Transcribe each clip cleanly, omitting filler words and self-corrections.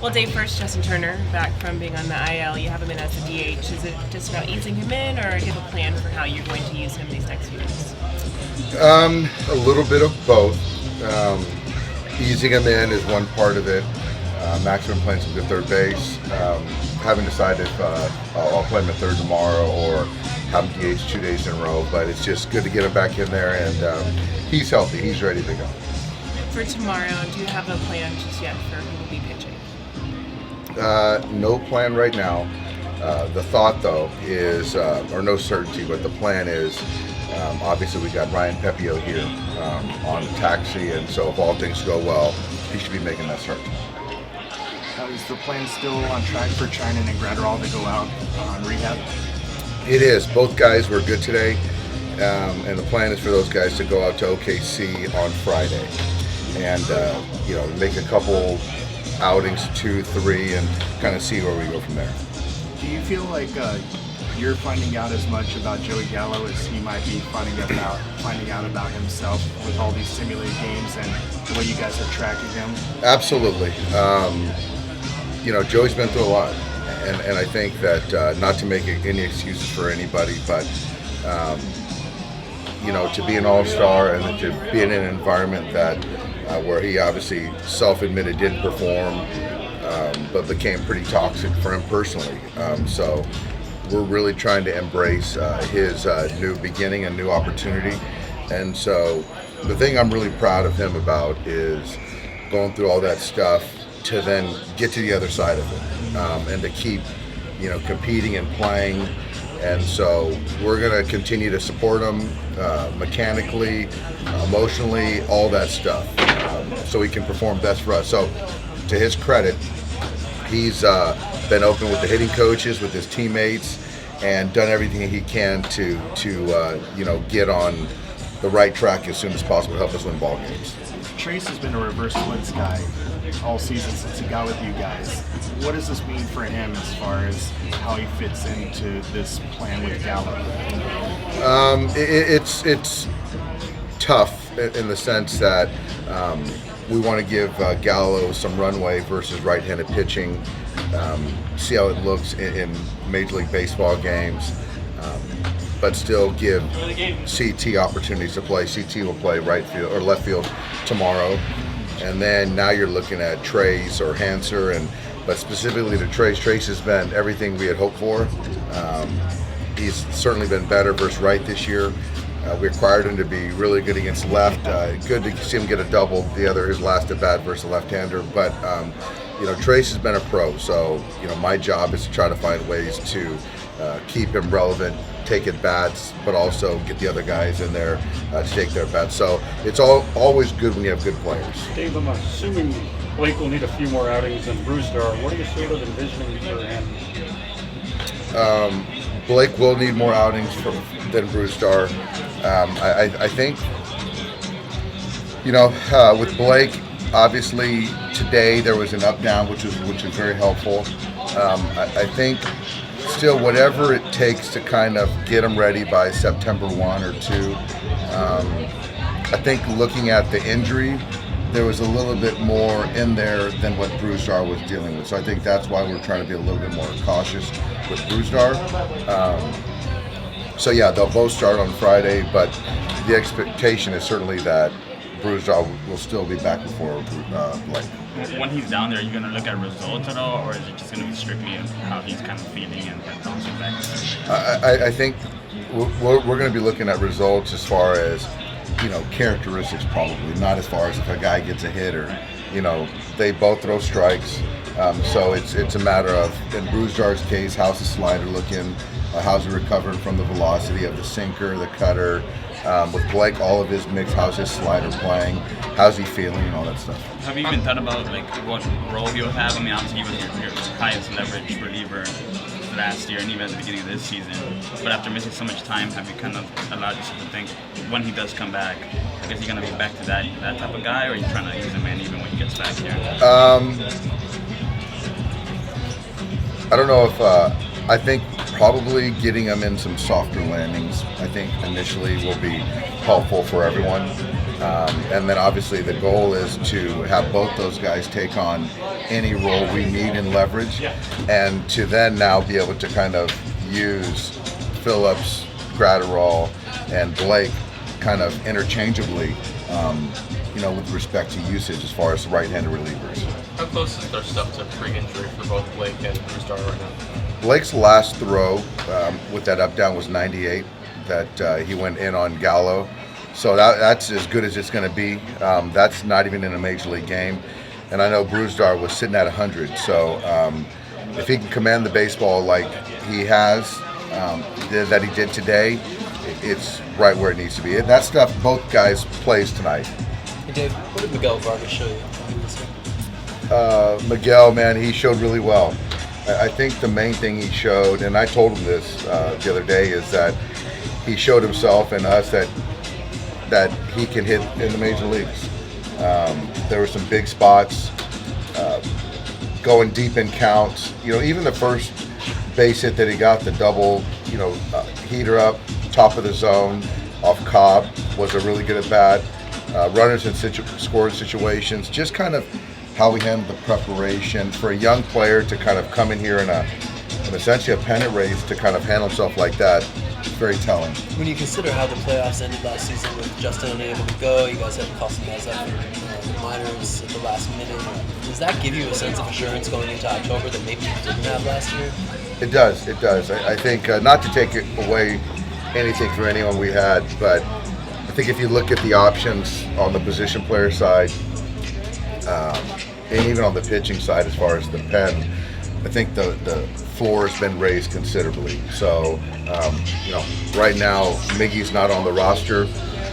Well, Dave, first, Justin Turner, back from being on the IL. You have him in as a DH. Is it just about easing him in, or do you have a plan for how you're going to use him these next few weeks? A little bit of both. Easing him in is one part of it. Max been playing some good third base. Haven't decided if I'll play him at third tomorrow or have him DH 2 days in a row, but it's just good to get him back in there, and he's healthy. He's ready to go. For tomorrow, do you have a plan just yet for who will be pitching? No plan right now. The thought, though, is, or no certainty, but the plan is, obviously we got Ryan Pepiot here on taxi, and so if all things go well, he should be making that start. Is the plan still on track for Treinen and Graterol to go out on rehab? It is. Both guys were good today, and the plan is for those guys to go out to OKC on Friday and make a couple outings, 2, 3, and kind of see where we go from there. Do you feel like you're finding out as much about Joey Gallo as he might be finding out about himself with all these simulated games and the way you guys are tracking him? Absolutely. Joey's been through a lot, and I think that not to make any excuses for anybody, but to be an all-star and to be in an environment that where he obviously self-admitted didn't perform, but became pretty toxic for him personally. So we're really trying to embrace his new beginning and new opportunity. And so the thing I'm really proud of him about is going through all that stuff to then get to the other side of it, and to keep, competing and playing. And so we're going to continue to support him mechanically, emotionally, all that stuff, so he can perform best for us. So to his credit, he's been open with the hitting coaches, with his teammates, and done everything he can to get on the right track as soon as possible to help us win ball games. Trace has been a reverse splits guy all season since he got with you guys. What does this mean for him as far as how he fits into this plan with Gallo? It's tough in the sense that we want to give Gallo some runway versus right-handed pitching, see how it looks in Major League Baseball games, but still give CT opportunities to play. CT will play right field or left field tomorrow, and then now you're looking at Trace or Hanser, but specifically to Trace. Trace has been everything we had hoped for. He's certainly been better versus right this year. We required him to be really good against left. Good to see him get a double. His last at bat versus a left-hander. But Trace has been a pro, so my job is to try to find ways to keep him relevant, take at bats, but also get the other guys in there to take their bats. So it's always good when you have good players. Dave, I'm assuming Blake will need a few more outings than Brusdar. What are you sort of envisioning for him? Blake will need more outings than Brusdar. I think, with Blake, obviously today there was an up-down, which was very helpful. I think still whatever it takes to kind of get him ready by September 1 or 2. I think looking at the injury, there was a little bit more in there than what Brusdar was dealing with. So I think that's why we're trying to be a little bit more cautious with Brusdar. So yeah, they'll both start on Friday, but the expectation is certainly that Brusdar will still be back before Blake. When he's down there, are you going to look at results at all, or is it just going to be strictly how he's kind of feeling and bouncing back? I think we're going to be looking at results as far as, characteristics probably, not as far as if a guy gets a hit or, they both throw strikes. So it's a matter of, in Brusdar's case, how's the slider looking? How's he recovering from the velocity of the sinker, the cutter? With Blake, all of his mix, how's his slider playing? How's he feeling and all that stuff? Have you even thought about what role he'll have? I mean, obviously he was your highest leverage reliever last year and even at the beginning of this season. But after missing so much time, have you kind of allowed yourself to think when he does come back, is he going to be back to that type of guy, or are you trying to use him in even when he gets back here? I don't know if I think probably getting him in some softer landings, I think initially will be helpful for everyone. And then obviously the goal is to have both those guys take on any role we need in leverage, and to then now be able to kind of use Phillips, Graterol, and Blake kind of interchangeably, with respect to usage as far as right-handed relievers. How close is their stuff to pre-injury for both Blake and Brusdar right now? Blake's last throw with that up-down was 98 that he went in on Gallo. So that's as good as it's going to be. That's not even in a major league game. And I know Brusdar was sitting at 100. So if he can command the baseball like he has, that he did today, it's right where it needs to be. And that stuff, both guys plays tonight. Hey Dave, what did Miguel Vargas show you? Miguel, man, he showed really well. I think the main thing he showed, and I told him this the other day, is that he showed himself and us that he can hit in the major leagues. There were some big spots, going deep in counts. Even the first base hit that he got, the double, heater up, top of the zone, off Cobb, was a really good at bat. Runners in scoring situations, just kind of how we handled the preparation for a young player to kind of come in here in essentially a pennant race to kind of handle himself like that. It's very telling. When you consider how the playoffs ended last season with Justin unable to go, you guys had to call some guys up for the minors at the last minute. Does that give you a sense of assurance going into October that maybe you didn't have last year? It does. It does. I think not to take away anything from anyone we had, but I think if you look at the options on the position player side, and even on the pitching side as far as the pen, I think the floor has been raised considerably. So, right now, Miggy's not on the roster,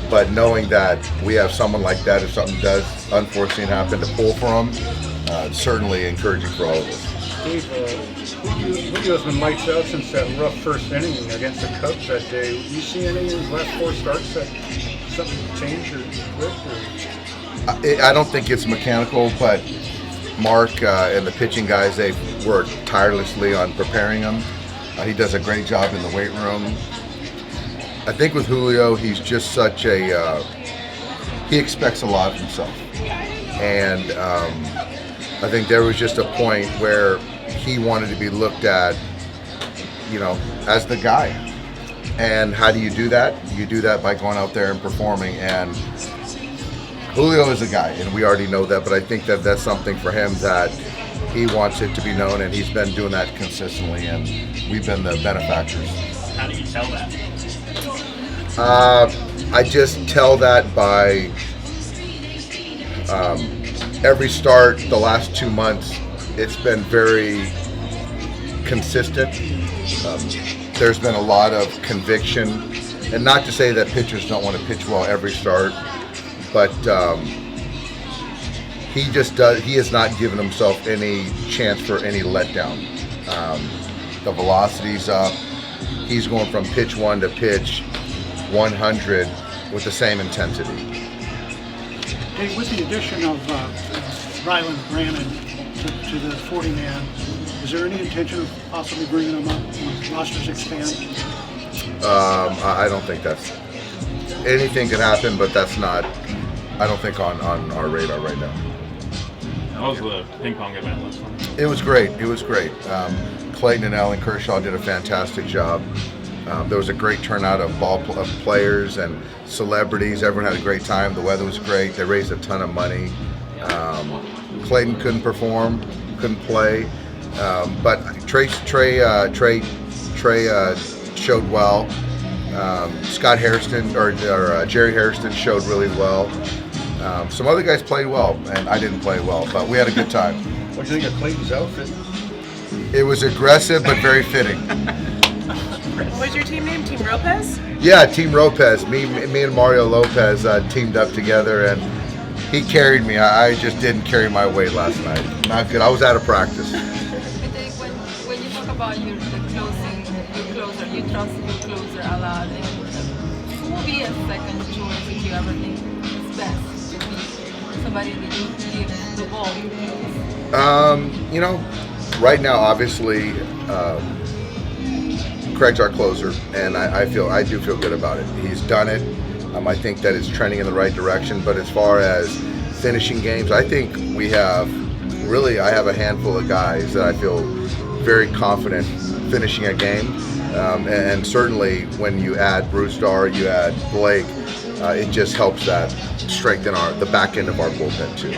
but knowing that we have someone like that, if something does unforeseen happen, to pull for him, it's certainly encouraging for all of us. Dave, Julio has been lights out since that rough first inning against the Cubs that day. You see any of his last 4 starts that something changed or clicked? I don't think it's mechanical, but Mark and the pitching guys, they've worked tirelessly on preparing him. He does a great job in the weight room. I think with Julio, he's just such he expects a lot of himself. And I think there was just a point where he wanted to be looked at, as the guy. And how do you do that? You do that by going out there and performing. And Julio is a guy, and we already know that, but I think that that's something for him that he wants it to be known, and he's been doing that consistently, and we've been the benefactors. How do you tell that? I just tell that by every start the last 2 months, it's been very consistent. There's been a lot of conviction, and not to say that pitchers don't want to pitch well every start, but he just does. He has not given himself any chance for any letdown. The velocity's up. He's going from pitch 1 to pitch 100 with the same intensity. Hey, with the addition of Ryland Brannon to the 40-man, is there any intention of possibly bringing him up when rosters expand? I don't think that's anything can happen, but that's not. I don't think on our radar right now. How was the ping pong event last night? It was great. It was great. Clayton and Alan Kershaw did a fantastic job. There was a great turnout of players and celebrities. Everyone had a great time. The weather was great. They raised a ton of money. Clayton couldn't perform, couldn't play, but Trey showed well. Scott Hairston or Jerry Hairston showed really well. Some other guys played well, and I didn't play well, but we had a good time. What do you think of Clayton's outfit? It was aggressive but very fitting. What's your team name? Team Lopez? Yeah, Team Lopez. Me and Mario Lopez teamed up together, and he carried me. I just didn't carry my weight last night. Not good. I was out of practice. I think when you talk about your closer, you trust your closer a lot. And who will be a second choice if you ever think it's best to be somebody that you give the ball? Right now, obviously, Craig's our closer, and I do feel good about it. He's done it. I think that it's trending in the right direction. But as far as finishing games, I think we have I have a handful of guys that I feel very confident finishing a game. And certainly when you add Brusdar, you add Blake, it just helps that strengthen the back end of our bullpen too.